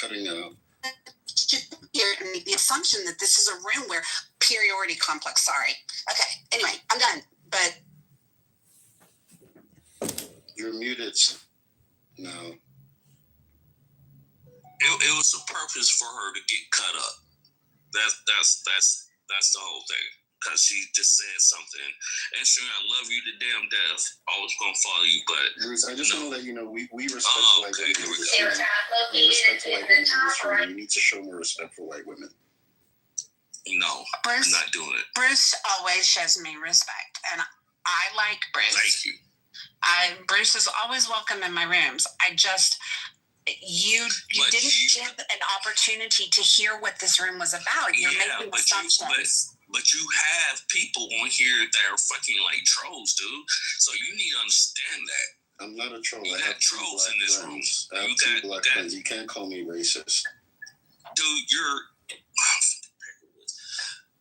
cutting out. Here and make the assumption that this is a room where superiority complex. Sorry. Okay. Anyway, I'm done. But you're muted. No. It was a purpose for her to get cut up. That's the whole thing. Because she just said something. And sure, I love you to damn death. Always gonna follow you, but Bruce, I just want to let you know we respect white women. Here we go. We respect white women in this room. You need to show more respect for white women. No, Bruce, I'm not doing it. Bruce always shows me respect, and I like Bruce. Thank you. Bruce is always welcome in my rooms. You didn't give an opportunity to hear what this room was about. You're making assumptions. But you have people on here that are fucking like trolls, dude. So you need to understand that. I'm not a troll. You I have trolls in this room. I have two black friends. You can't call me racist. Dude, you're...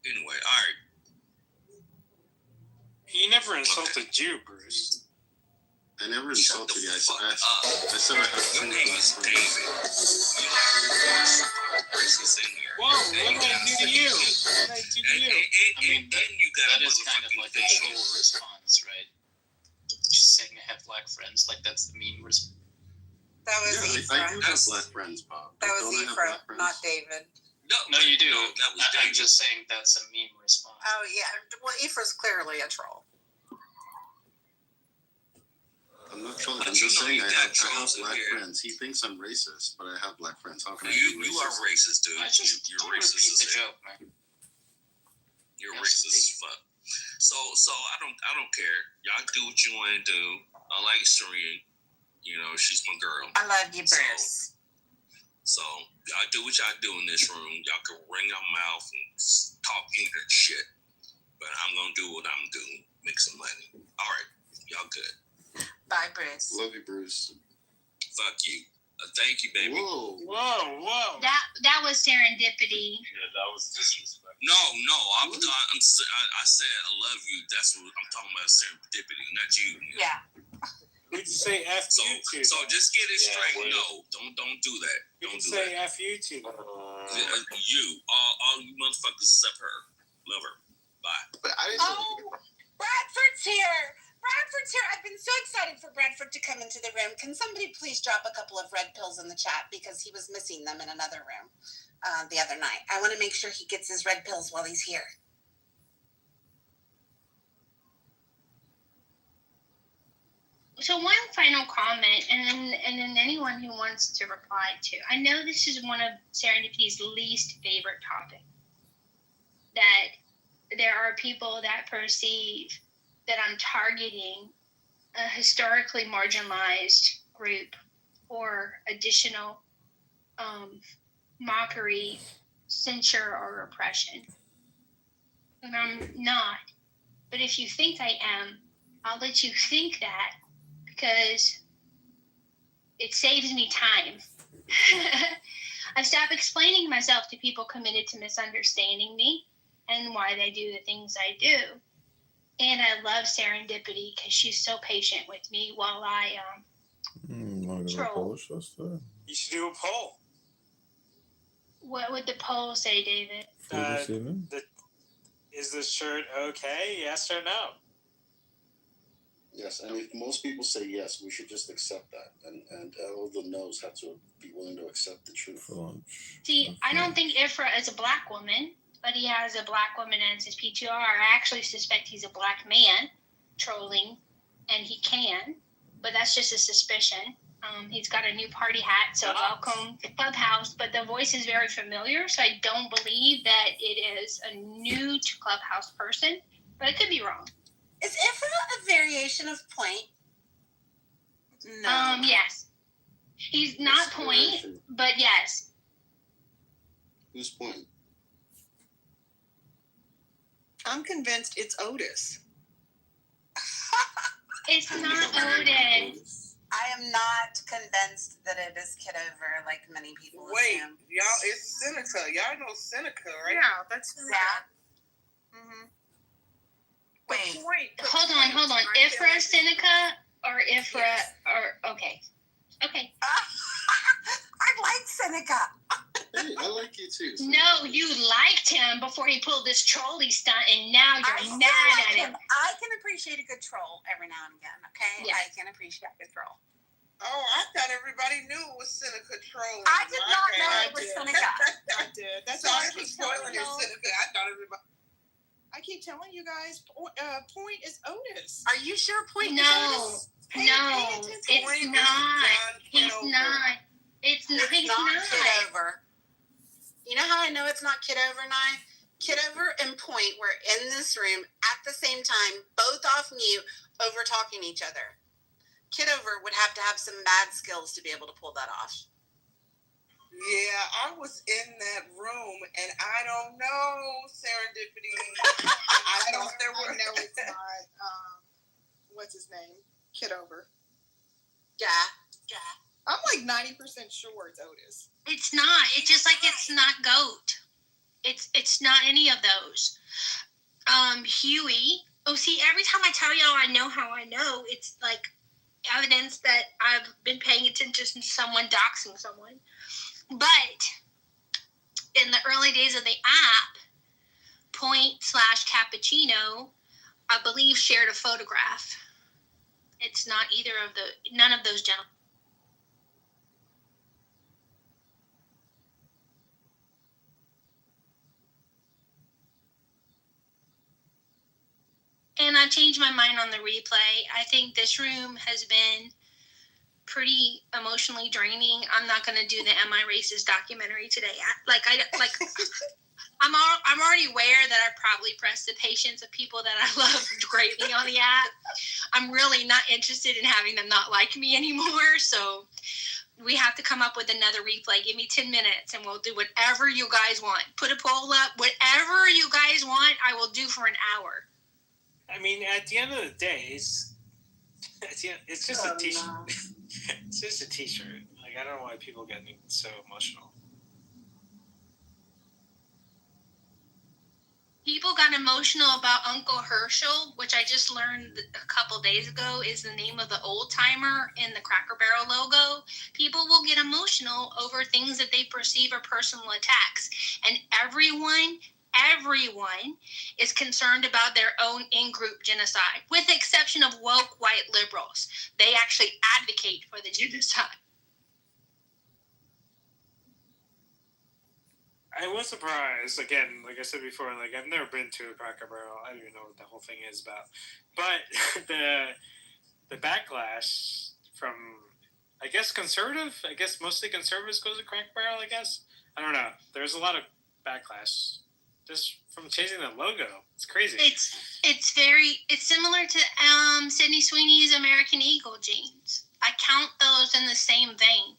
Anyway, all right. He never insulted you, Bruce. I never insulted you. I said I have Your name is David. You have racist in here. Whoa, what did I do to you? What did I do to you? And you got that is kind of like a troll response, right? Just saying I have black friends, like that's the mean response. That was I do have black friends, Bob. That was Ephra, not David. No, you do. That was David. I'm just saying that's a mean response. Oh, yeah. Well, Ephra's clearly a troll. I'm not trolling. I'm just saying I have black friends. He thinks I'm racist, but I have black friends. How can I be racist? You are racist, dude. You're racist as joke, man. You're racist as fuck. So I don't care. Y'all do what you want to do. I like Serene. You know, she's my girl. I love you, Bruce. So y'all do what y'all do in this room. Y'all can ring your mouth and talk ignorant shit. But I'm gonna do what I'm doing. Make some money. All right, y'all good. Bye, Bruce. Love you, Bruce. Fuck you. Thank you, baby. Whoa. That was serendipity. Yeah, that was disrespectful. No. I said I love you. That's what I'm talking about. Serendipity, not you. Yeah. Who'd you say F you to? So just get it straight. No, don't do that. Don't do say that. F you to? You. All you motherfuckers except her. Love her. Bye. But I didn't Bradford's here. I've been so excited for Bradford to come into the room. Can somebody please drop a couple of red pills in the chat because he was missing them in another room the other night. I want to make sure he gets his red pills while he's here. So one final comment, and then anyone who wants to reply to. I know this is one of Serendipity's least favorite topics. That there are people that perceive that I'm targeting a historically marginalized group or additional mockery, censure, or oppression. And I'm not. But if you think I am, I'll let you think that because it saves me time. I've stopped explaining myself to people committed to misunderstanding me and why they do the things I do. And I love Serendipity because she's so patient with me while I troll. You should do a poll. What would the poll say, David? Is the shirt okay? Yes or no? Yes, and if most people say yes, we should just accept that. And all the no's have to be willing to accept the truth. See, I don't think Ifra is a black woman, but he has a black woman as his PTR. I actually suspect he's a black man trolling, and he can, but that's just a suspicion. He's got a new party hat, so welcome to Clubhouse, but the voice is very familiar, so I don't believe that it is a new to Clubhouse person, but I could be wrong. Is Ifra a variation of Point? No. Yes. He's not Point, but yes. Who's Point? I'm convinced it's Otis. It's not Otis. I am not convinced that it is Kitover like many people assume. Y'all, it's Seneca. Y'all know Seneca, right? Yeah, that's Seneca. Mm-hmm. Wait. Hold on. Ifra Seneca or Ifra or okay. I like Seneca. Seneca. Hey, I like you too. So. No, you liked him before he pulled this trolley stunt, and now I you're still mad like at him. I can appreciate a good troll every now and again, okay? Yeah. I can appreciate a good troll. Oh, I thought everybody knew it was Seneca trolling. I did not know I it was did. Seneca. I did. That's So all I I keep keep telling spoiling it, y'all. Seneca. I thought everybody. I keep telling you guys, Point is Otis. Are you sure Point No, is Otis? no, it's Point not. John He's Kitover. not. It's not. He's not not. Kitover. You know how I know it's not Kitover and I? Kitover and Point were in this room at the same time, both off mute, over talking each other. Kitover would have to have some mad skills to be able to pull that off. Yeah, I was in that room, and I don't know serendipity. I thought there were. I know it's not. What's his name? Kitover. Yeah. I'm like 90% sure it's Otis. It's not. It's just like it's not Goat. It's not any of those. Huey. Oh, see, every time I tell y'all I know how I know, it's like evidence that I've been paying attention to someone doxing someone. But in the early days of the app, Point/Cappuccino, I believe, shared a photograph. It's not none of those gentlemen. And I changed my mind on the replay. I think this room has been pretty emotionally draining. I'm not going to do the Am I Racist documentary today. I'm already aware that I probably pressed the patience of people that I love greatly on the app. I'm really not interested in having them not like me anymore. So we have to come up with another replay. Give me 10 minutes and we'll do whatever you guys want. Put a poll up. Whatever you guys want, I will do for an hour. I mean, at the end of the day, it's just a t-shirt. No. It's just a t-shirt. Like, I don't know why people get so emotional. People got emotional about Uncle Herschel, which I just learned a couple days ago is the name of the old timer in the Cracker Barrel logo. People will get emotional over things that they perceive are personal attacks. And everyone is concerned about their own in-group genocide, with the exception of woke white liberals. They actually advocate for the genocide. I was surprised, again, like I said before, like I've never been to a Cracker Barrel. I don't even know what the whole thing is about. But the backlash from, I guess, mostly conservatives go to Cracker Barrel, I guess. I don't know. There's a lot of backlash just from changing the logo. It's crazy. It's similar to Sydney Sweeney's American Eagle jeans. I count those in the same vein.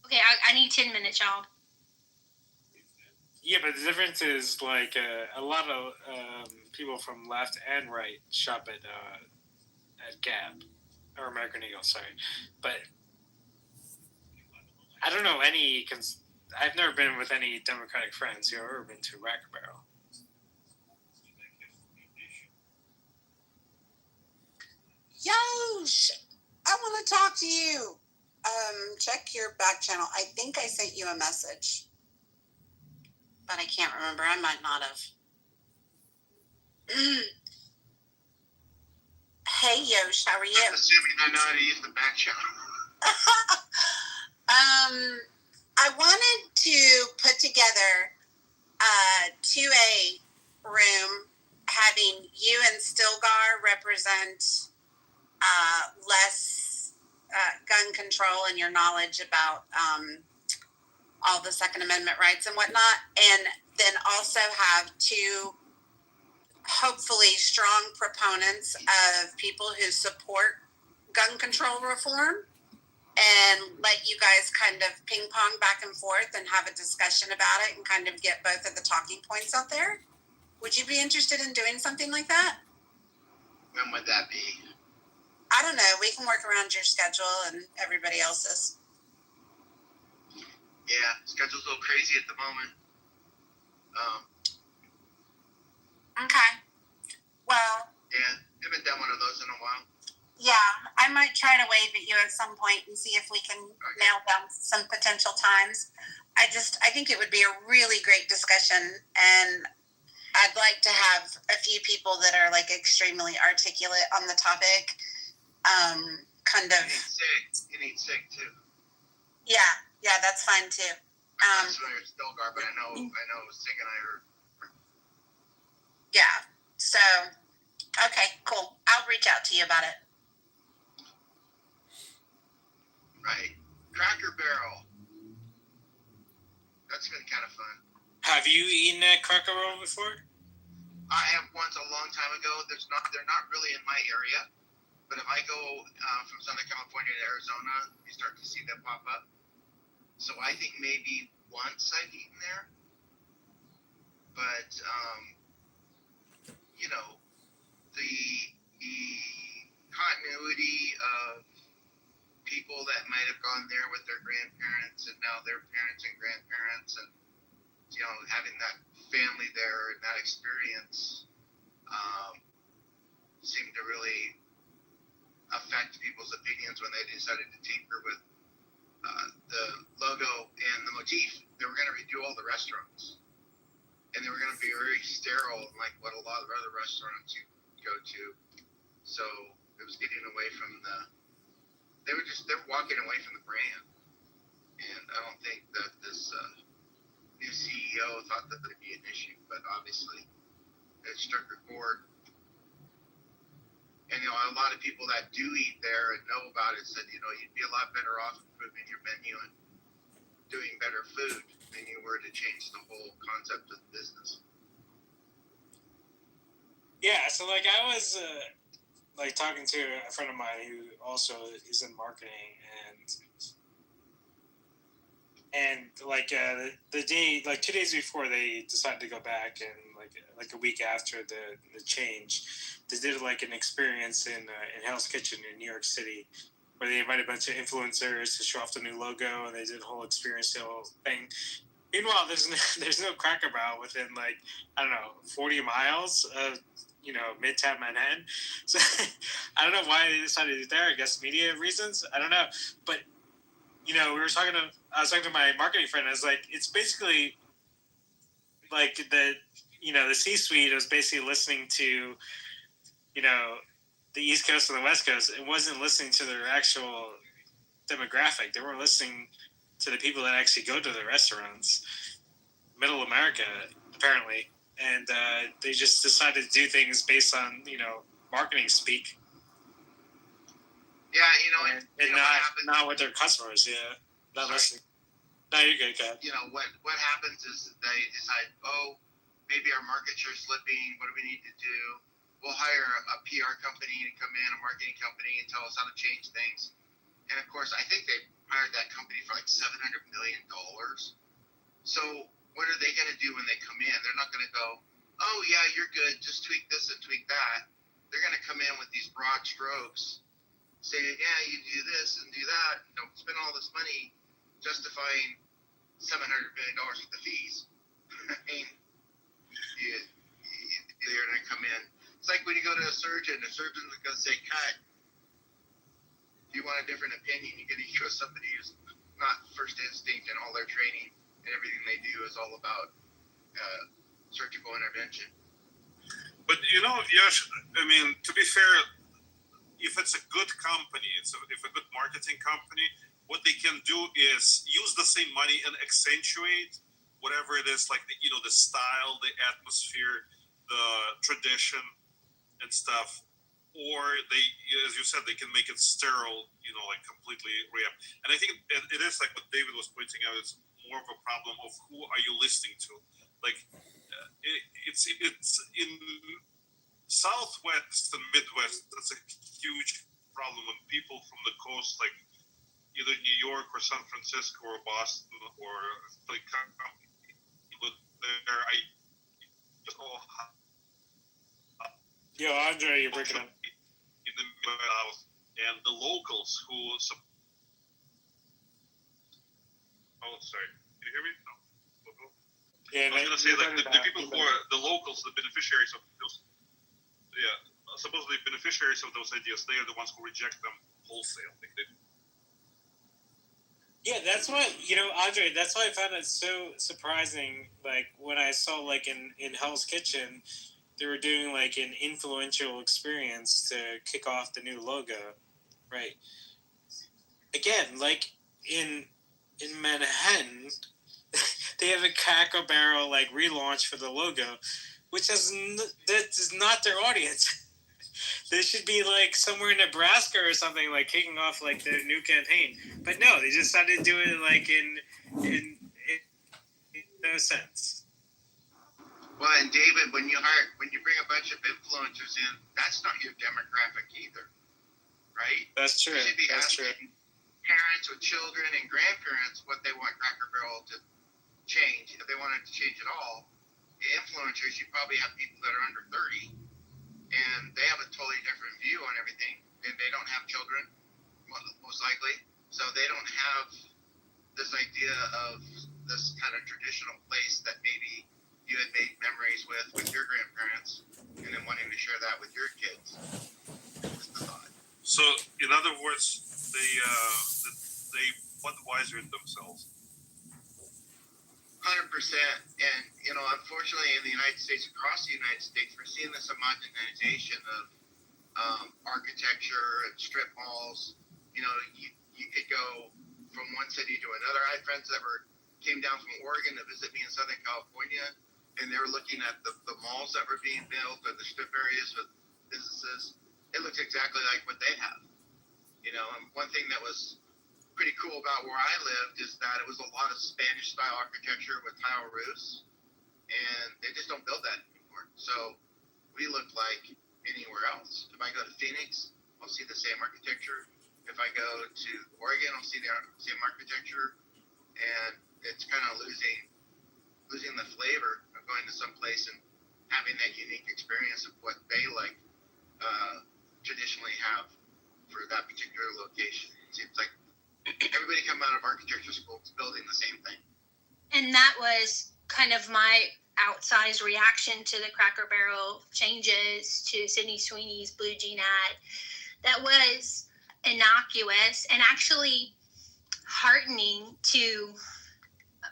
Okay, I need 10 minutes, y'all. Yeah, but the difference is like a lot of people from left and right shop at Gap or American Eagle. Sorry, but I don't know any. I've never been with any Democratic friends who have ever been to Cracker Barrel. Yosh, I want to talk to you. Check your back channel. I think I sent you a message, but I can't remember. I might not have. Hey, Yosh, how are you? I'm assuming I know how to use the back channel. I wanted to put together a 2A room having you and Stilgar represent less gun control and your knowledge about all the Second Amendment rights and whatnot, and then also have two hopefully strong proponents of people who support gun control reform, and let you guys kind of ping pong back and forth and have a discussion about it and kind of get both of the talking points out there. Would you be interested in doing something like that? When would that be? I don't know. We can work around your schedule and everybody else's. Yeah, schedule's a little crazy at the moment. Okay. Well, Yeah, haven't done one of those in a while. Yeah, I might try to wave at you at some point and see if we can nail down some potential times. I think it would be a really great discussion, and I'd like to have a few people that are like extremely articulate on the topic. Kind of. You need sick too. Yeah, that's fine too. That's why it's Stilgar, but I know Sig and I are. Yeah. So, okay, cool. I'll reach out to you about it. Right. Cracker Barrel. That's been kind of fun. Have you eaten at Cracker Barrel before? I have once a long time ago. They're not really in my area, but if I go from Southern California to Arizona, you start to see them pop up. So I think maybe once I've eaten there, but the continuity of people that might have gone there with their grandparents and now their parents and grandparents, and having that family there and that experience seemed to really affect people's opinions when they decided to tinker with the logo and the motif. They were going to redo all the restaurants, and they were going to be very sterile, like what a lot of other restaurants you go to. So it was getting away from they're walking away from the brand, and I don't think that this new CEO thought that would be an issue, but obviously it struck a chord. And a lot of people that do eat there and know about it said, you'd be a lot better off improving your menu and doing better food than you were to change the whole concept of the business. Yeah, so I was talking to a friend of mine who also is in marketing, and the day, 2 days before they decided to go back, and like a week after the change, they did an experience in Hell's Kitchen in New York City, where they invited a bunch of influencers to show off the new logo, and they did a whole experience, the whole thing. Meanwhile, there's no Cracker Barrel within 40 miles of Midtown Manhattan. So I don't know why they decided to do there. I guess media reasons. I don't know, but I was talking to my marketing friend. I was like, it's basically like the C-suite was basically listening to the East Coast and the West Coast. It wasn't listening to their actual demographic. They weren't listening to the people that actually go to the restaurants. Middle America, apparently. And they just decided to do things based on, marketing speak. Yeah, and not with their customers, yeah. Not listening. No, you're good, Kat. What happens is they decide, maybe our market share's slipping. What do we need to do? We'll hire a PR company to come in, a marketing company, and tell us how to change things. And of course, I think they hired that company for $700 million. So what are they going to do when they come in? They're not going to go, oh yeah, you're good, just tweak this and tweak that. They're going to come in with these broad strokes, saying, yeah, you do this and do that, spend all this money justifying $700 million worth of fees. I mean, they're going to come in. It's like when you go to a surgeon's going to say, cut. If you want a different opinion, you're going to go somebody who's not first instinct, and all their training and everything they do is all about surgical intervention. But Yash, I mean, to be fair, if it's a good company, if a good marketing company, what they can do is use the same money and accentuate whatever it is, like the style, the atmosphere, the tradition, and stuff. Or they, as you said, they can make it sterile, completely real. And I think it is like what David was pointing out. It's more of a problem of who are you listening to. It's in Southwest and Midwest. That's a huge problem when people from the coast, like either New York or San Francisco or Boston or there. Yo, Andre, you're breaking up. In the South, and the locals who. Oh, sorry. Can you hear me? No. Yeah, I was going to say, the people who are the locals, the beneficiaries of those. Yeah. supposedly beneficiaries of those ideas, they are the ones who reject them wholesale. Yeah, that's why, Andre, that's why I found it so surprising, like, when I saw, like, in Hell's Kitchen, they were doing, like, an influential experience to kick off the new logo, right? Again, like, in Manhattan, they have a Cracker Barrel, like, relaunch for the logo, which that is not their audience. They should be like somewhere in Nebraska or something, like kicking off like their new campaign. But no, they just decided to do it like in no sense. Well, and David, when you bring a bunch of influencers in, that's not your demographic either, right? That's true. You should be That's asking true. parents with children and grandparents what they want Cracker Barrel to change. If they want it to change at all, the influencers, you probably have people that are under 30, and they have a totally different view on everything, and they don't have children, most likely, so they don't have this idea of this kind of traditional place that maybe you had made memories with your grandparents, and then wanting to share that with your kids. Is the thought. So, in other words, they Budweiser themselves. 100%. And, unfortunately, in the United States, across the United States, we're seeing this homogenization of architecture and strip malls. You could go from one city to another. I had friends that came down from Oregon to visit me in Southern California, and they were looking at the malls that were being built or the strip areas with businesses. It looks exactly like what they have. And one thing that was pretty cool about where I lived is that it was a lot of Spanish-style architecture with tile roofs, and they just don't build that anymore. So we look like anywhere else. If I go to Phoenix, I'll see the same architecture. If I go to Oregon, I'll see the same architecture, and it's kind of losing the flavor of going to some place and having that unique experience of what they traditionally have for that particular location. It seems like everybody coming out of architecture school is building the same thing. And that was kind of my outsized reaction to the Cracker Barrel changes to Sydney Sweeney's Blue Jean ad. That was innocuous and actually heartening to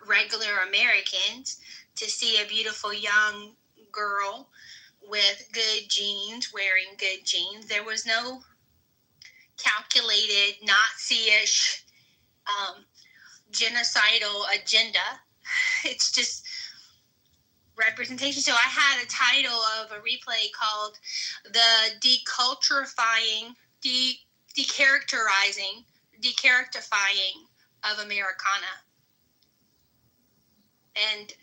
regular Americans to see a beautiful young girl with good jeans, wearing good jeans. There was no calculated Nazi-ish genocidal agenda. It's just representation. So I had a title of a replay called The Decharacterizing of Americana. And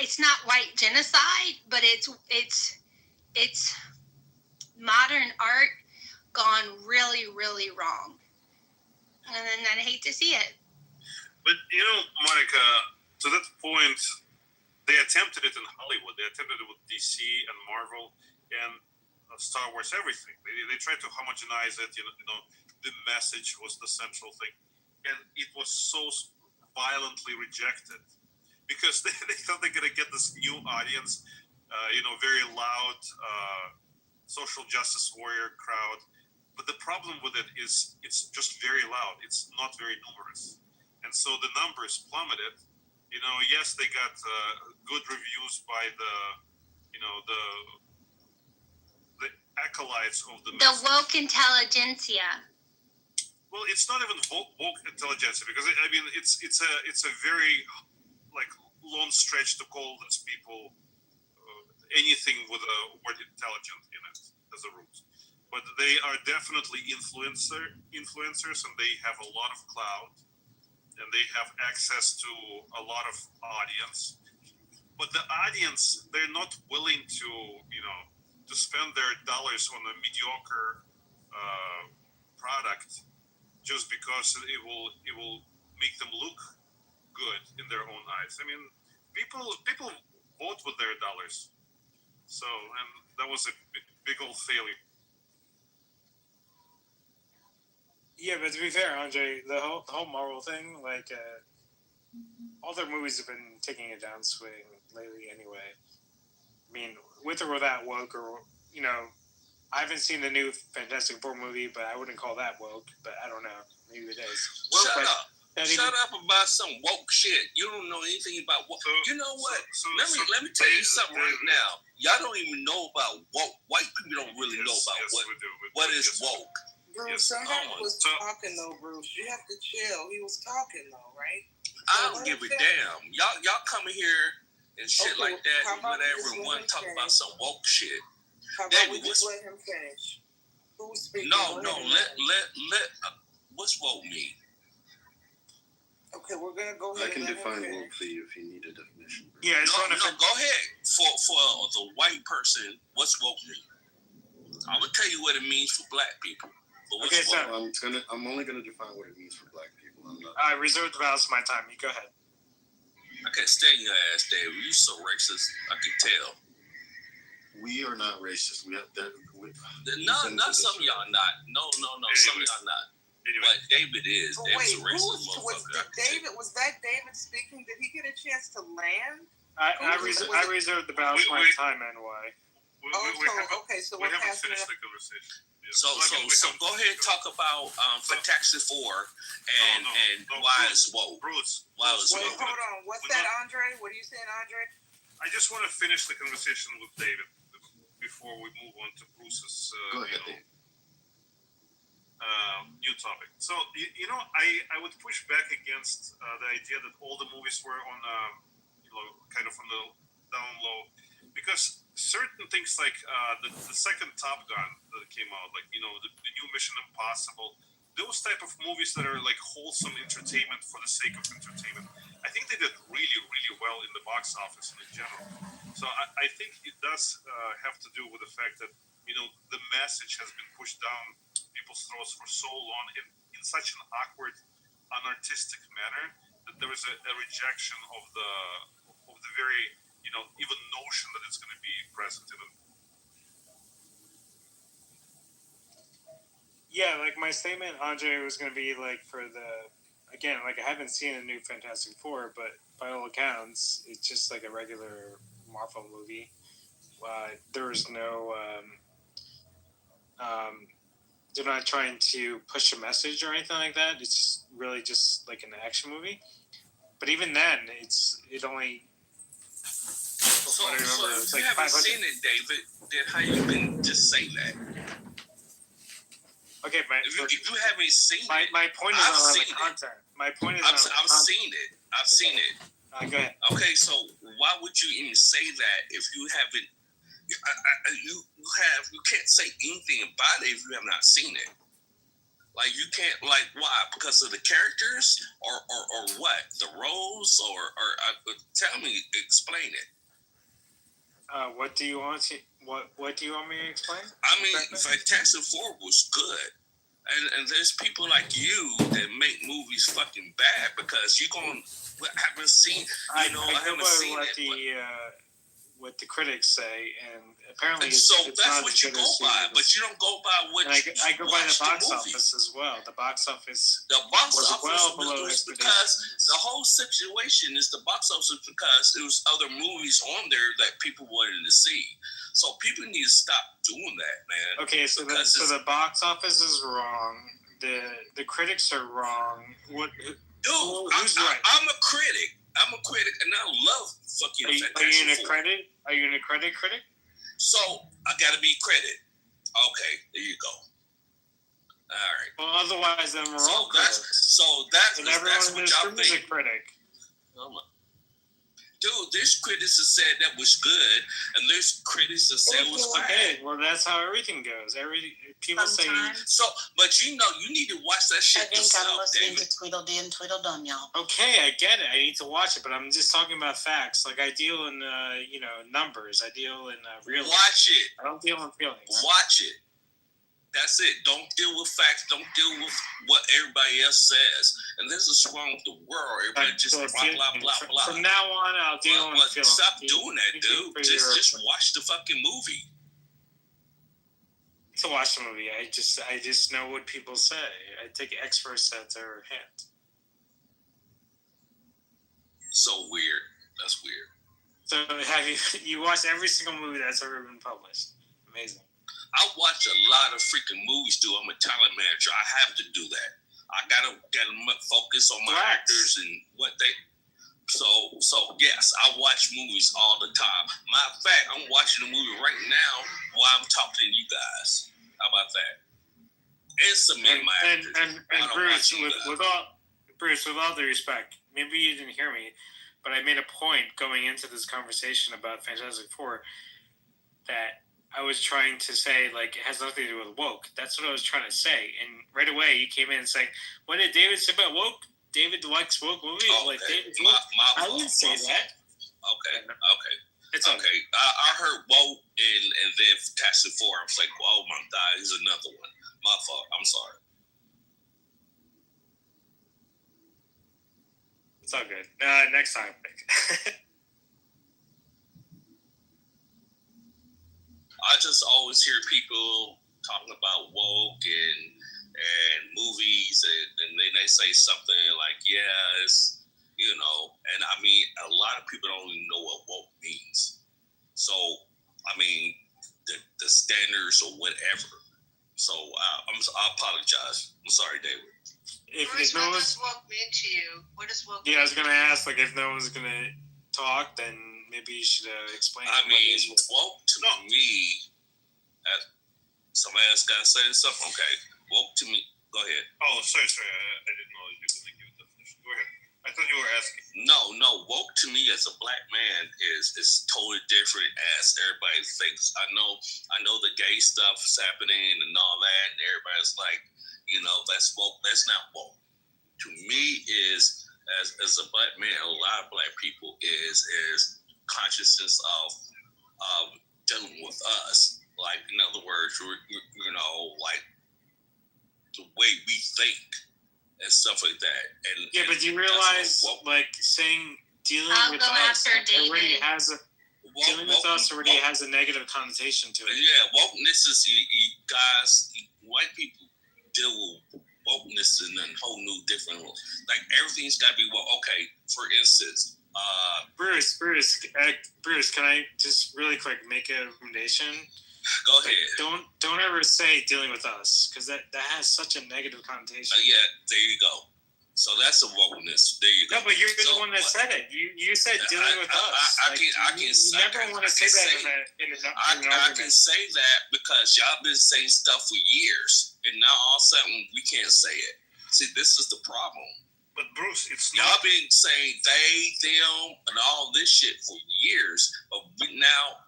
it's not white genocide, but it's modern art gone really, really wrong. And I hate to see it. But, Monica, to that point, they attempted it in Hollywood. They attempted it with DC and Marvel and Star Wars, everything. They tried to homogenize it. The message was the central thing. And it was so violently rejected because they thought they're going to get this new audience, very loud social justice warrior crowd. But the problem with it is it's just very loud. It's not very numerous. And so the numbers plummeted. Yes, they got good reviews by the acolytes of the message. Woke intelligentsia. Well, it's not even woke intelligentsia because it's a very long stretch to call these people anything with a word intelligent in it as a root. But they are definitely influencers, and they have a lot of clout, and they have access to a lot of audience. But the audience, they're not willing to spend their dollars on a mediocre product just because it will make them look good in their own eyes. I mean, people vote with their dollars. So, and that was a big old failure. Yeah, but to be fair, Andre, the whole Marvel thing, all their movies have been taking a downswing lately anyway. I mean, with or without woke, or, I haven't seen the new Fantastic Four movie, but I wouldn't call that woke. But I don't know. Maybe it is. Shut But up. Shut up about some woke shit. You don't know anything about woke. You know what? Let me tell you something right now. Y'all don't even know about woke. White people don't really know about what is woke. Bruce, somebody was talking though, Bruce. You have to chill. He was talking though, right? I don't give a damn. Y'all come here and shit like that and whatever and want to talk about some woke shit. How about we just let him finish? Who's speaking? No. Let what's woke mean? Okay, we're gonna go ahead. I can define woke for you if you need a definition. Yeah, go ahead. For the white person, what's woke mean? I'm gonna tell you what it means for black people. But Okay, so I'm only gonna define what it means for black people. I'm not. I reserve the balance of my time. You go ahead. I can't stand your ass, Dave. You so racist. I can tell. We are not racist. Not some of y'all not. No. Anyway. Some of y'all not. Anyway. But David is. David's a racist motherfucker. Was that David speaking? Did he get a chance to land? I reserve the balance of my time, NY. Okay, so we're passing it. So go ahead and talk about Fantastic Four and why it's woke. Bruce. Why it's woke. Hold on. What's that, Andre? What are you saying, Andre? I just want to finish the conversation with David before we move on to Bruce's go ahead, Dave. New topic. So I would push back against the idea that all the movies were on kind of on the down low, because certain things like the second Top Gun that came out, like the new Mission Impossible, those type of movies that are like wholesome entertainment for the sake of entertainment, I think they did really, really well in the box office and in general. So I think it does have to do with the fact that the message has been pushed down people's throats for so long in such an awkward, unartistic manner that there is a rejection of the very even notion that it's going to be present in it. Yeah, like my statement, Andre, was going to be like I haven't seen a new Fantastic Four, but by all accounts, it's just like a regular Marvel movie. There was no, they're not trying to push a message or anything like that. It's really just like an action movie. But even then, it only. So if you haven't seen it, David, then how you can just say that? Okay, if you haven't seen it, my point is on the content. My point is I've seen it. I've seen it. Go ahead. Okay, so why would you even say that if you haven't? You can't say anything about it if you have not seen it. Like you can't, like, why? Because of the characters or what? The roles or tell me, explain it. What do you want to? What do you want me to explain? I mean, Fantastic Four was good, and there's people like you that make movies fucking bad because you haven't seen. I haven't seen what the critics say, and apparently it's that's what you go by, but you don't go by what I go by the box office as well. The box office was well below was because the whole situation is the box office because there was other movies on there that people wanted to see. So people need to stop doing that, man. Okay, so the box office is wrong. The critics are wrong. Who's right? I'm a critic. And I love fucking Fantastic Four. Are you an accredited critic? So I gotta be credit. Okay, there you go. All right. Well, otherwise, then we're all critics. That's what y'all think. Is a critic. Dude, there's critics that said that was good, and there's critics that said it was bad. Okay, well, that's how everything goes. People Sometimes. say so, but you need to watch that shit yourself, I'm listening David. to Tweedledee and Tweedledum, y'all. Okay, I get it. I need to watch it, but I'm just talking about facts. Like I deal in numbers. I deal in real. Watch it. I don't deal in feelings. Watch it. That's it. Don't deal with facts. Don't deal with what everybody else says. And this is wrong with the world. Everybody just blah, blah, blah, blah. From now on, I'll deal in feelings. Stop doing that, dude. Just watch the fucking movie. To watch the movie, I just know what people say. I take experts at their hand. So weird. That's weird. So have you watched every single movie that's ever been published? Amazing. I watch a lot of freaking movies, dude. I'm a talent manager. I have to do that. I gotta focus on my actors and what they. So yes, I watch movies all the time. Matter of fact, I'm watching a movie right now while I'm talking to you guys. How about that? It's some of my actors. And Bruce, with all due respect, maybe you didn't hear me, but I made a point going into this conversation about Fantastic Four that I was trying to say, like, it has nothing to do with woke. That's what I was trying to say. And right away, you came in and saying, what did David say about woke? David likes woke movies. Oh, like, okay. David's woke. I didn't say that. Okay. It's okay. I heard woke and then Fantastic Four. I was like, oh my God, here's another one. My fault. I'm sorry. It's all good. Next time. I just always hear people talking about woke and movies, and then they say something like, yeah, it's, and I mean, a lot of people don't even know what woke means. So, I mean, the standards or whatever. So, I apologize. I'm sorry, David. Bruce, what does woke mean to you? What does woke mean? Yeah, I was going to ask, like, if no one's going to talk, then maybe you should explain. I mean, woke to me, somebody else got to say something? Okay. Woke to me. Go ahead. Oh, sorry. I didn't know you were going to give a definition. Go ahead. I thought you were asking. No. Woke to me as a black man is totally different as everybody thinks. I know the gay stuff is happening and all that, and everybody's like, that's woke. That's not woke. To me, is as a black man, a lot of black people is consciousness of dealing with us. Like, in other words, like the way we think and stuff like that. And yeah, but you realize, like, saying dealing with us already has a negative connotation to it. Yeah, wokeness is you guys, white people deal with wokeness in a whole new different, like, everything's got to be woke. Okay, for instance, Bruce, can I just really quick make a recommendation? Go ahead. Don't ever say dealing with us, because that has such a negative connotation. Yeah, there you go. So that's a wokeness. There you go. No, but you're the one that said it. You said dealing with us. You never want to say that in an argument. I can say that because y'all been saying stuff for years, and now all of a sudden we can't say it. See, this is the problem. But Bruce, it's y'all been saying they, them, and all this shit for years, but now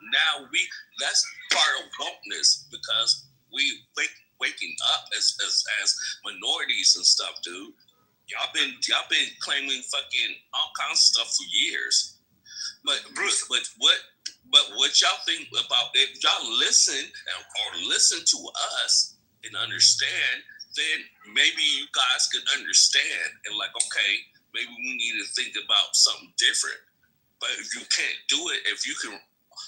that's part of wokeness because we waking up as minorities and stuff, dude. Y'all been claiming fucking all kinds of stuff for years. But Bruce, but what y'all think about if y'all listen to us and understand, then maybe you guys can understand and like, okay, maybe we need to think about something different. But if you can't do it, if you can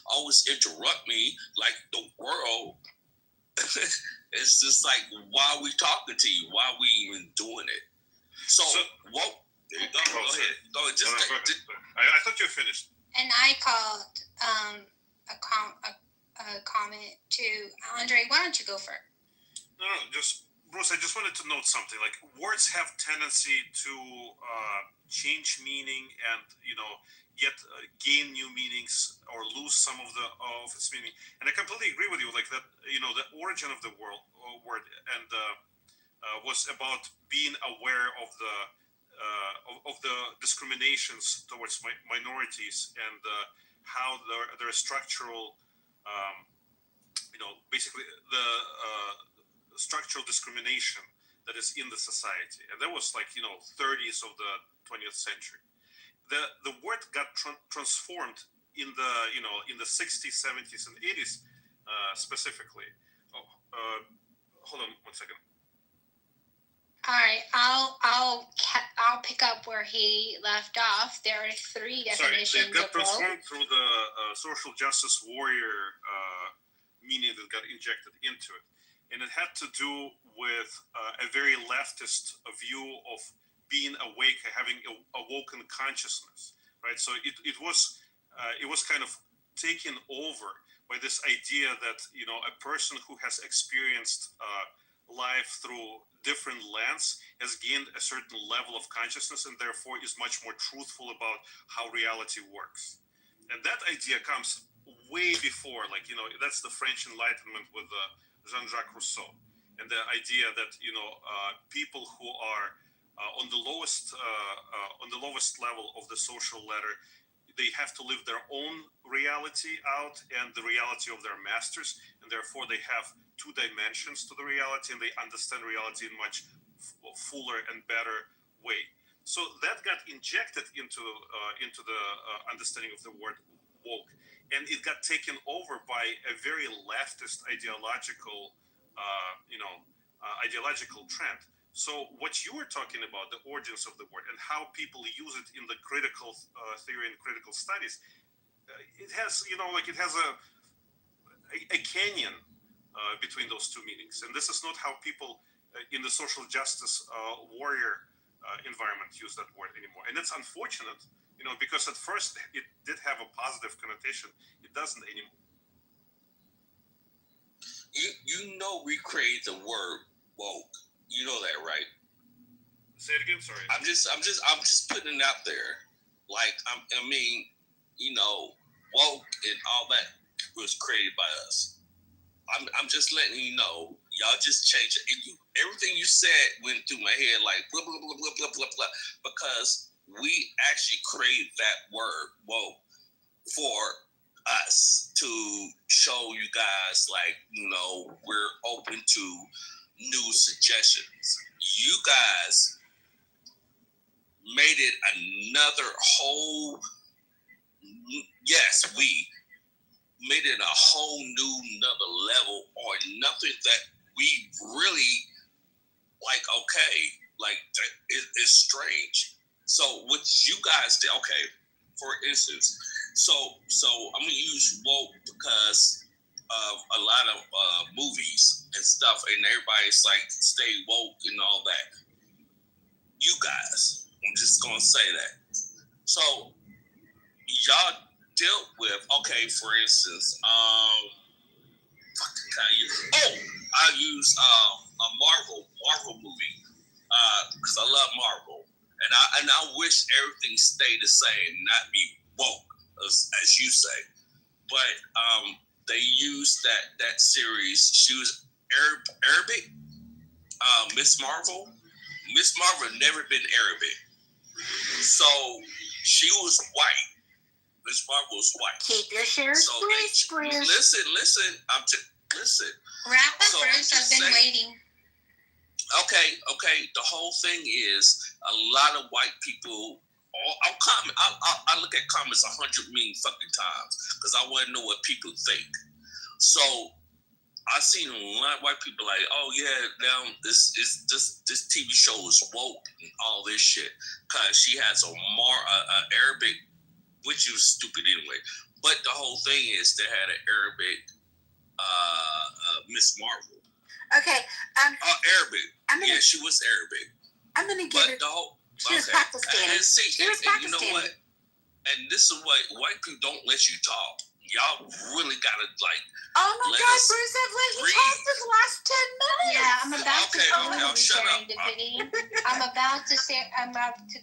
always interrupt me like the world, it's just like, why are we talking to you? Why are we even doing it? So there you go. Go ahead. I thought you were finished. And I called a comment to Andre. Why don't you go for it? No, just Bruce. I just wanted to note something. Like, words have tendency to change meaning, and yet gain new meanings or lose some of its meaning. And I completely agree with you. Like that, the origin of the word and was about being aware of the discriminations towards minorities and how there are structural, basically the structural discrimination that is in the society, and that was like 30s of the 20th century. The word got transformed in the 60s, 70s, and 80s specifically. Hold on one second. All right, I'll pick up where he left off. There are three definitions. Sorry, they got transformed through the social justice warrior meaning that got injected into it, and it had to do with a very leftist view of being awake, having awoken consciousness, right? So it was kind of taken over by this idea that, you know, a person who has experienced life through different lens has gained a certain level of consciousness and therefore is much more truthful about how reality works. And that idea comes way before, like, you know, that's the French Enlightenment with Jean-Jacques Rousseau, and the idea that, you know, people who are on the lowest level of the social ladder, they have to live their own reality out and the reality of their masters, and therefore they have two dimensions to the reality, and they understand reality in much fuller and better way. So that got injected into the understanding of the word woke, and it got taken over by a very leftist ideological trend. So what you were talking about, the origins of the word and how people use it in the critical theory and critical studies, it has, you know, like it has a canyon between those two meanings. And this is not how people in the social justice warrior environment use that word anymore. And it's unfortunate, you know, because at first it did have a positive connotation. It doesn't anymore. You know, we created the word woke. You know that, right? Say it again. Sorry. I'm just putting it out there. Like, I mean, you know, woke and all that was created by us. I'm just letting you know. Y'all just changed it. Everything you said went through my head like blah blah blah blah blah blah blah, because we actually created that word woke for us to show you guys, like, you know, we're open to new suggestions. You guys made it another whole, yes, we made it a whole new another level, or nothing that we really like. Okay, like it's strange. So what you guys did, okay, for instance, so I'm gonna use woke because of a lot of movies and stuff, and everybody's like stay woke and all that. You guys, I'm just gonna say that. So y'all dealt with, okay, for instance, I use a Marvel movie because I love Marvel, and I wish everything stayed the same, not be woke as you say. But they used that series. She was Arabic. Miss Marvel. Miss Marvel never been Arabic, so she was white. Miss Marvel was white. Keep your shares So Bruce. listen. Listen. Wrap up, So Bruce. I've been waiting. Okay. The whole thing is a lot of white people. I look at comments 100 million fucking times because I want to know what people think. So I seen a lot of white people like, oh yeah, now this TV show is woke and all this shit because she has a Arabic, which was stupid anyway. But the whole thing is they had an Arabic Miss Marvel. Okay. Arabic. She was Arabic. I'm gonna give it. She was Pakistani. She was Pakistani. You know what? And this is what white people don't let you talk. Y'all really gotta like. Oh my God, Bruce! I've let you talk for the last 10 minutes. Yeah, I'm about to go him shut serendipity. I'm about to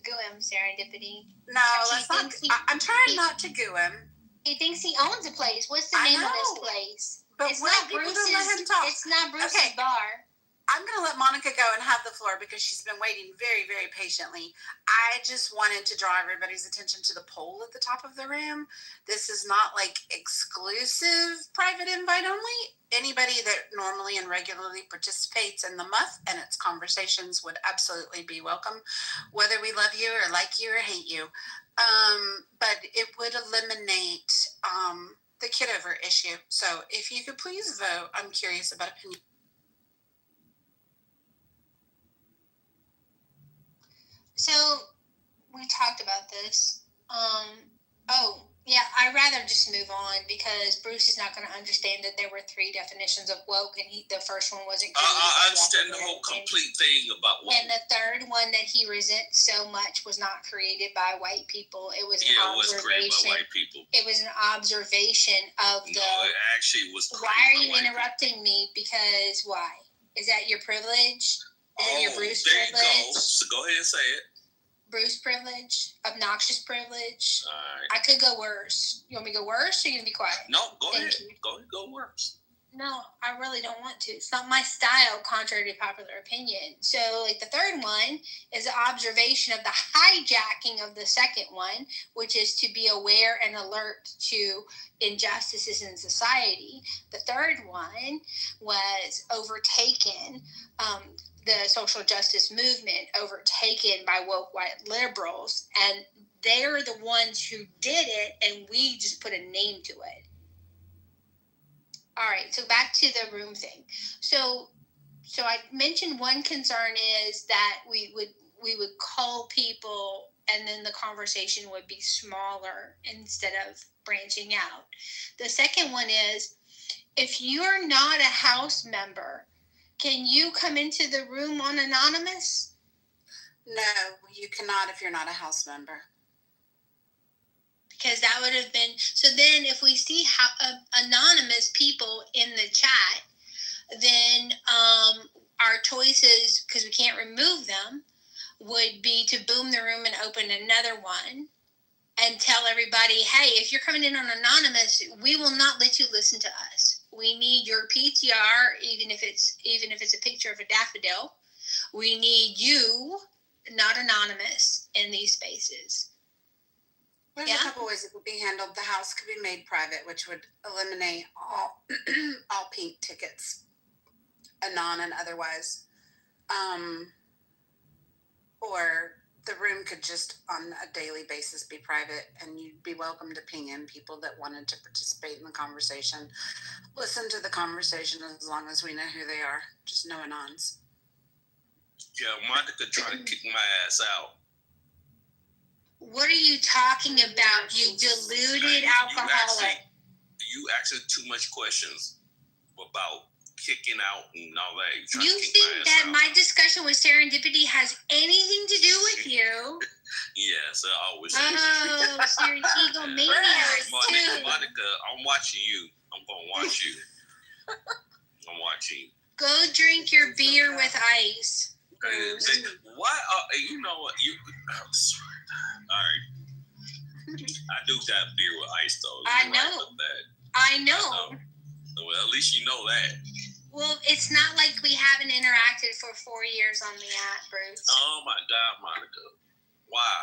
go him serendipity. No, let's not. I'm trying not to goo him. He thinks he owns a place. What's the name of this place? But it's not Bruce's. Let him talk. It's not Bruce's bar. I'm going to let Monica go and have the floor because she's been waiting very, very patiently. I just wanted to draw everybody's attention to the poll at the top of the room. This is not like exclusive private invite only. Anybody that normally and regularly participates in the MUF and its conversations would absolutely be welcome, whether we love you or like you or hate you. But it would eliminate the Kitover issue. So if you could please vote, I'm curious about opinion. So we talked about this. Yeah, I'd rather just move on because Bruce is not going to understand that there were 3 definitions of woke, and the first one wasn't. I understand the whole complete thing about woke. And the third one that he resents so much was not created by white people. It was an observation. It was created by white people. It was an observation of the. No, it actually was. Why are you interrupting me? Because why? Is that your privilege? Is that your Bruce there privilege? You go. So go ahead and say it. Bruce privilege, obnoxious privilege. All right. I could go worse. You want me to go worse, or you gonna be quiet? No, go Thank ahead. you. Go worse. No, I really don't want to. It's not my style, contrary to popular opinion. So, like, the third one is the observation of the hijacking of the second one, which is to be aware and alert to injustices in society. The third one was overtaken, the social justice movement overtaken by woke white liberals, and they're the ones who did it, and we just put a name to it. All right, so back to the room thing. So I mentioned one concern is that we would call people, and then the conversation would be smaller instead of branching out. The second one is, if you're not a House member, can you come into the room on anonymous? No, you cannot if you're not a House member. Because that would have been, so then if we see anonymous people in the chat, then our choices, because we can't remove them, would be to boom the room and open another one and tell everybody, hey, if you're coming in on anonymous, we will not let you listen to us. We need your PTR, even if it's a picture of a daffodil. We need you, not anonymous, in these spaces. There's a couple ways it could be handled. The House could be made private, which would eliminate all pink tickets, anon and otherwise. Or the room could just on a daily basis be private, and you'd be welcome to ping in people that wanted to participate in the conversation. Listen to the conversation as long as we know who they are. Just no anons. Yeah, Monica tried to kick my ass out. What are you talking about, you deluded alcoholic? You asking too much questions about kicking out and all that. You think that my discussion with serendipity has anything to do with you? Yes, I always. Oh, so you're an egomaniac too. Monica, I'm watching you. I'm gonna watch you. I'm watching you. Go drink your beer with ice. Why? You know what? I'm sorry. All right. I do got beer with ice though. I know. I know. Well, at least you know that. Well, it's not like we haven't interacted for 4 years on the app, Bruce. Oh my God, Monica. Why?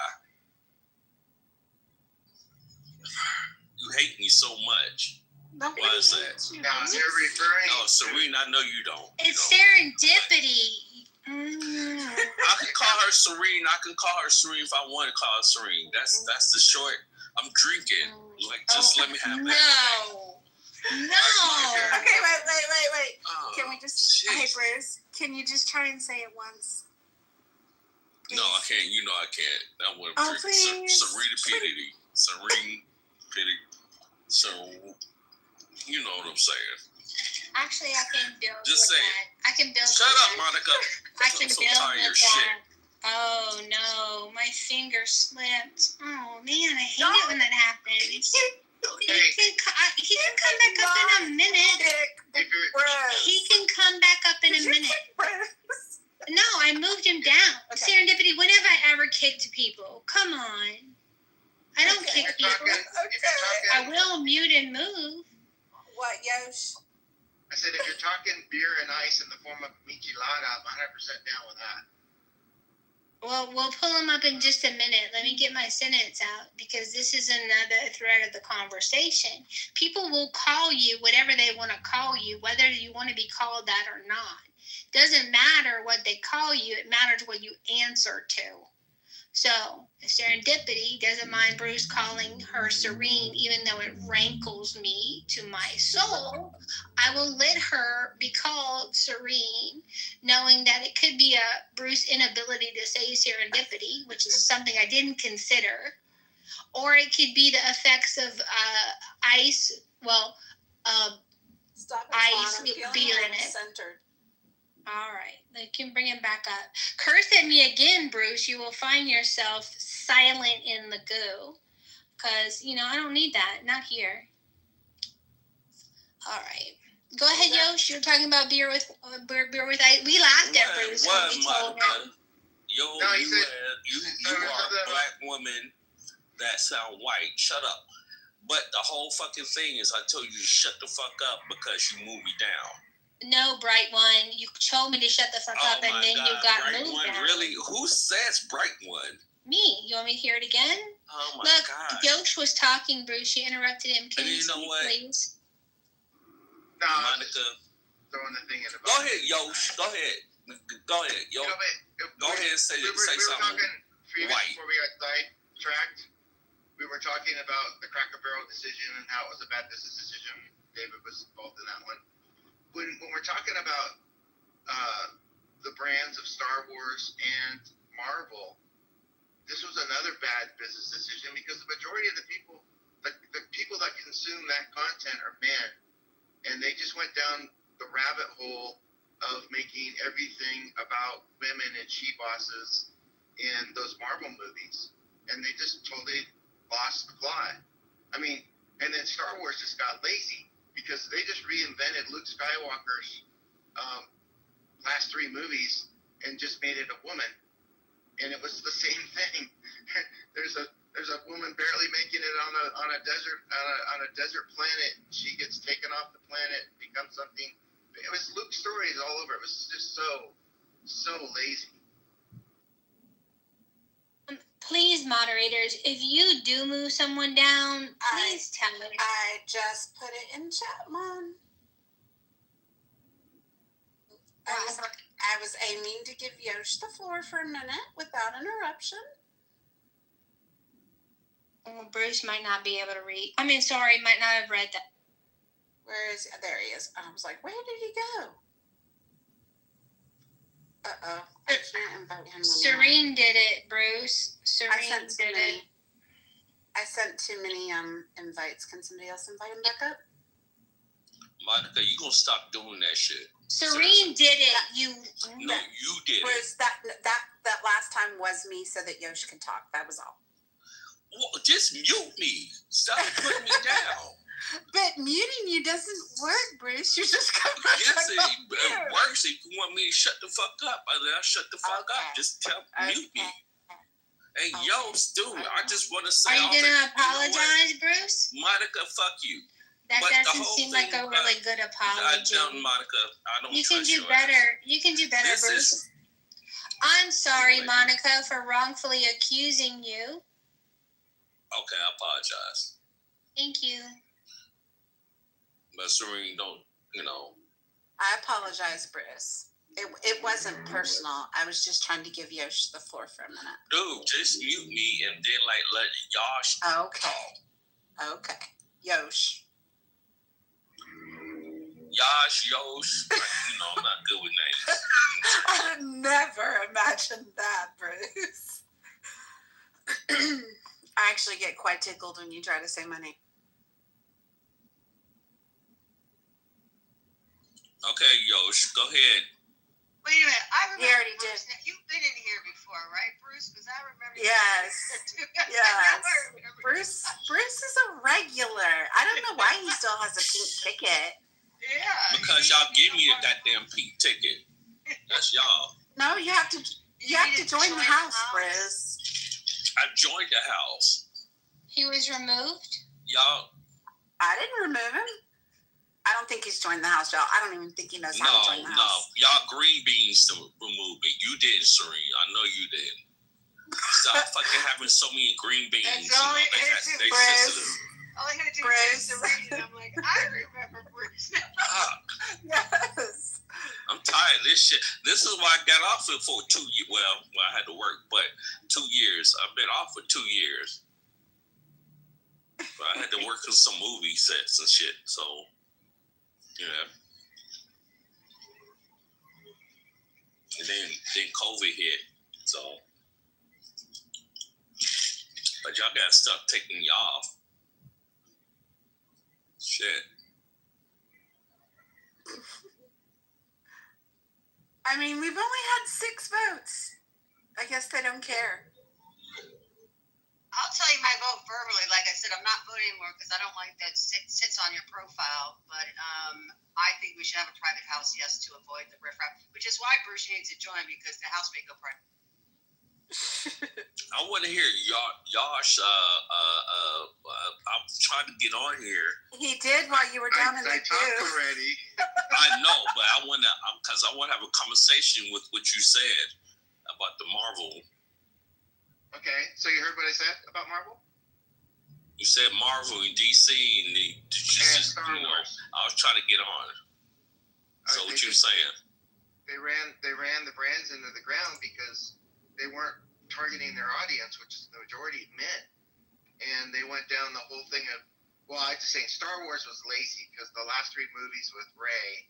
You hate me so much. Why is that? You're referring. No, Serene, I know you don't. It's serendipity. I can call her Serene. I can call her Serene if I want to call her Serene. That's the short. I'm drinking. Like, just let me have that. No. Okay, wait. Can we just? Jeez. Hey, Bruce. Can you just try and say it once? Please? No, I can't. You know I can't. I want Oh, to please. drink Serenity. Serene pity. So, you know what I'm saying. Actually, I can build Just with say that. I can build Shut with up, that. Monica. I can I'm so build tired of with your that. shit. Oh no, my finger slipped. Oh man, I hate it when that happens. He can come back up in a minute. He can come back up in a minute. No, I moved him down. Okay. Serendipity, when have I ever kicked people? Come on. I don't kick people. I will mute and move. What, Yosh? I said, if you're talking beer and ice in the form of michelada, I'm 100% down with that. Well, we'll pull him up in just a minute. Let me get my sentence out because this is another thread of the conversation. People will call you whatever they want to call you, whether you want to be called that or not. Doesn't matter what they call you. It matters what you answer to. So, Serendipity doesn't mind Bruce calling her Serene, even though it rankles me to my soul. I will let her be called Serene, knowing that it could be a Bruce inability to say Serendipity, which is something I didn't consider. or it could be the effects of ice. Well, Stop it, Ice Fawn. I'm with feeling beer in it. centered. all right, they can bring it back up. Curse at me again, Bruce. You will find yourself silent in the goo, because I don't need that. Not here. All right. Go ahead, Yosh. You're talking about beer with ice. We laughed at Bruce when we told him. Yo, No, he you, said- you are a black woman that sound white. Shut up. But the whole fucking thing is, I told you to shut the fuck up because you moved me down. No, Bright One. You told me to shut the fuck up, and then you got Bright moved One, down. really? Who says Bright One? Me. You want me to hear it again? Oh my Look, god. Yosh was talking, Bruce. You interrupted him. Can And you you know speak, what? please? No, I was Monica, just throwing the thing in about. go ahead, Yosh. Go ahead. Go ahead, Yo. You know, but Go ahead and say we were something. talking previous white. before we got sidetracked. We were talking about the Cracker Barrel decision and how it was a bad business decision. David was involved in that one. When we're talking about the brands of Star Wars and Marvel, this was another bad business decision because the majority of the people that consume that content are men, and they just went down the rabbit hole of making everything about women and she bosses in those Marvel movies, and they just totally lost the plot. I mean, and then Star Wars just got lazy because they just reinvented Luke Skywalker's last 3 movies and just made it a woman, and it was the same thing. There's a woman barely making it on a desert planet, and she gets taken off the planet and becomes something. It was Luke stories all over. It was just so lazy. Please, moderators, if you do move someone down, please tell me. I just put it in chat, Mom. I was aiming to give Yosh the floor for a minute without interruption. Well, Bruce might not be able to read. I mean, sorry, might not have read that. Where is he? There he is. I was like, where did he go? Uh-oh. I can't invite him anymore. Serene did it, Bruce. I Serene sent did it. I sent too many invites. Can somebody else invite him back up? Monica, you gonna stop doing that shit. Serene did it. No, you did it. Bruce, that last time was me so that Yosh could talk. That was all. Well, just mute me. Stop putting me down. But muting you doesn't work, Bruce. You're just going to Yes, it works. If you want me to shut the fuck up, I'll shut the fuck up. Just mute me. Hey, yo, Stu, I just want to say. Are you going to apologize, Bruce? Monica, fuck you. That doesn't seem like a really good apology. Monica, I don't You can trust do your better. ass. You can do better, Bruce. I'm sorry, Monica, for wrongfully accusing you. Okay, I apologize. Thank you. But Serene, don't. I apologize, Bruce. It wasn't personal. I was just trying to give Yosh the floor for a minute. Dude, just mute me and then let Yosh. Okay. Yosh. Yosh. I'm not good with names. I would never imagined that, Bruce. I actually get quite tickled when you try to say my name. Okay, Yosh, go ahead. Wait a minute. I remember. He already Bruce, did. You've been in here before, right, Bruce? Because I remember. Yes. Yes. Remember. Bruce is a regular. I don't know why he still has a pink ticket. Yeah. Because y'all give me a goddamn pink ticket. That's y'all. No, you have to join the house, Bruce. I joined the house. He was removed? Y'all. I didn't remove him. I don't think he's joined the house, y'all. I don't even think he knows how to join the house. Y'all green beans to remove me. You did, Serene. I know you did. Stop fucking having so many green beans. That's all it is, they Bruce. sensitive. All I had to do Bruce. was read it. I'm like, I remember Bruce. Yes. I'm tired of this shit. This is why I got off it for 2 years. Well, I had to work, but 2 years. I've been off for 2 years. But I had to work on some movie sets and shit. So, yeah. And then COVID hit. So, but Cause y'all got stuff taking you off. Shit. I mean, we've only had 6 votes. I guess they don't care. I'll tell you my vote verbally. Like I said, I'm not voting anymore because I don't like that sits on your profile. But I think we should have a private house, yes, to avoid the riffraff, which is why Bruce needs to join because the house may go private. I want to hear Yosh. I'm trying to get on here. He did while you were down in the I talked queue. already. I know, but I want to, because I want to have a conversation with what you said about the Marvel. Okay, so you heard what I said about Marvel? You said Marvel and DC and And Star Wars. I was trying to get on. So Alright, what you saying? They ran the brands into the ground because they weren't targeting their audience, which is the majority of men. And they went down the whole thing of, well, I have to say Star Wars was lazy because the last 3 movies with Rey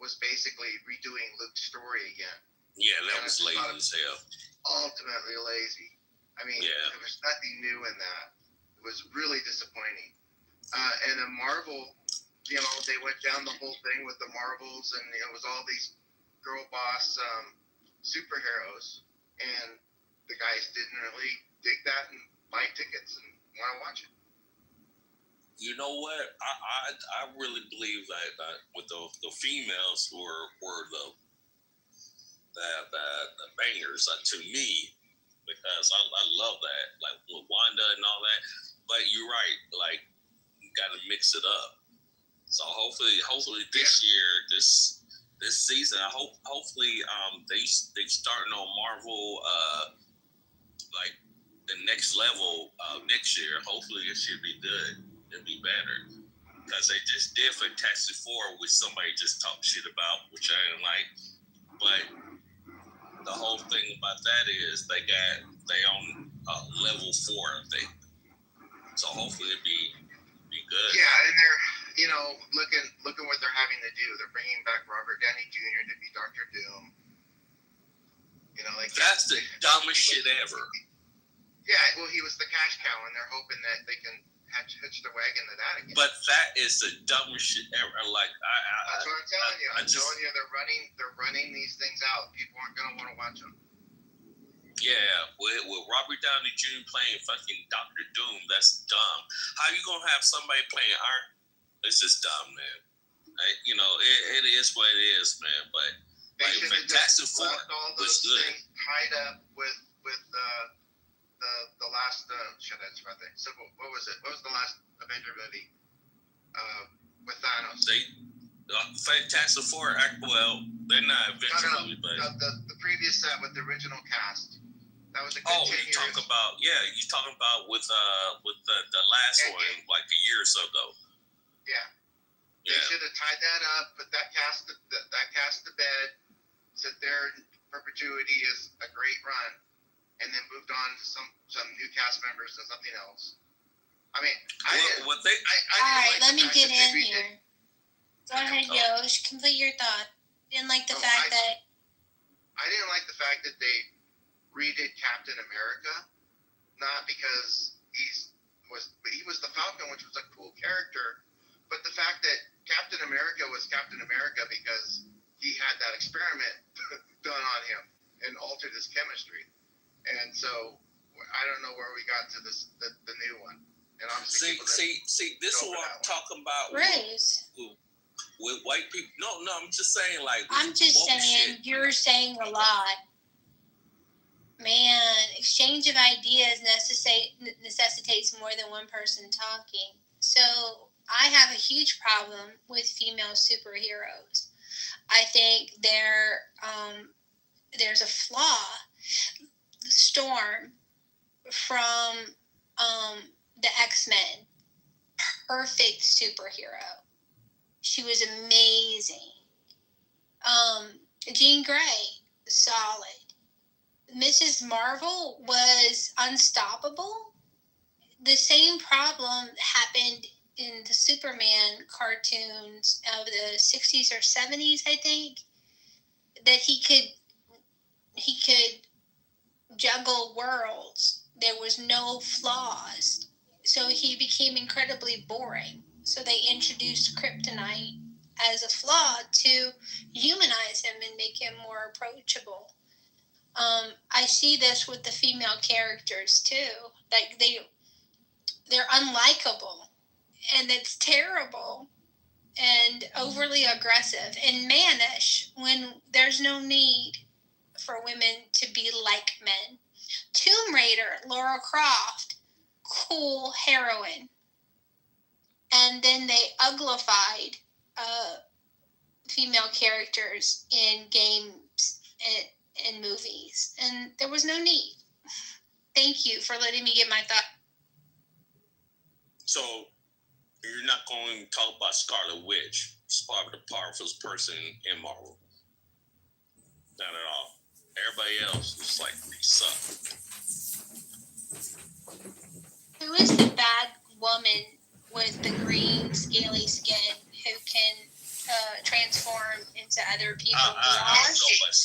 was basically redoing Luke's story again. Yeah, that was lazy as hell. Ultimately lazy. I mean, there was nothing new in that. It was really disappointing. And in Marvel, you know, they went down the whole thing with the Marvels, and it was all these girl boss superheroes, and the guys didn't really dig that and buy tickets and want to watch it. You know what? I really believe that with the females were the bangers to me, because I love that, like with Wanda and all that. But you're right, like you got to mix it up. So hopefully this year, this season, hopefully they starting on Marvel like the next level next year. Hopefully it should be good. It'll be better, because they just did Fantastic Four, which somebody just talked shit about, which I didn't like. But the whole thing about that is they on level 4, I think. So hopefully it'll be good. Yeah, and they're, you know, looking what they're having to do. They're bringing back Robert Downey Jr. to be Dr. Doom. You know, like that's the dumbest shit ever. Yeah, well, he was the cash cow, and they're hoping that they can hitch the wagon to that again. But that is the dumbest shit ever. Like that's what I'm telling you. I'm telling you, they're running these things out. People aren't gonna want to watch them. Yeah, with Robert Downey Jr. playing fucking Dr. Doom, that's dumb. How you gonna have somebody playing Iron? It's just dumb, man. You know, it is what it is, man. But they like, should have Fantastic just Four all was those good. things tied up with the last shit. That's about that. So what was it? What was the last Avenger movie? With Thanos. Fantastic Four. Well, they're not Avenger movie, but the previous set with the original cast. That was a good 10 years. You talking about with the last Endgame. one like a year or so ago. Yeah. They should have tied that up, put that cast to bed, said their perpetuity is a great run, and then moved on to some new cast members and something else. I mean, All right, let me get in here. Go ahead, Yosh. Complete your thought. Didn't like the fact that. I didn't like the fact that they redid Captain America, not because he was the Falcon, which was a cool character, but the fact that Captain America was Captain America because he had that experiment done on him and altered his chemistry, and so I don't know where we got to the new one. And obviously, see, this is what I'm talking about. Race. With white people. No, I'm just saying, like. I'm just saying, you're saying a lot. Man, exchange of ideas necessitates more than one person talking. So I have a huge problem with female superheroes. I think there's a flaw. Storm from the X-Men, perfect superhero. She was amazing. Jean Grey, solid. Mrs. Marvel was unstoppable. The same problem happened in the Superman cartoons of the 60s or 70s, I think, that he could juggle worlds. There was was no flaws. So he became incredibly boring. So they introduced kryptonite as a flaw to humanize him and make him more approachable. I see this with the female characters too. Like they're unlikable, and it's terrible and overly aggressive and mannish when there's no need for women to be like men. Tomb Raider, Lara Croft, cool heroine. And then they uglified female characters in games and movies. And there was no need. Thank you for letting me get my thought. So you're not going to talk about Scarlet Witch. She's probably the powerfulest person in Marvel. Not at all. Everybody else is like, they suck. Who is the bad woman with the green, scaly skin who can transform into other people? I don't know, but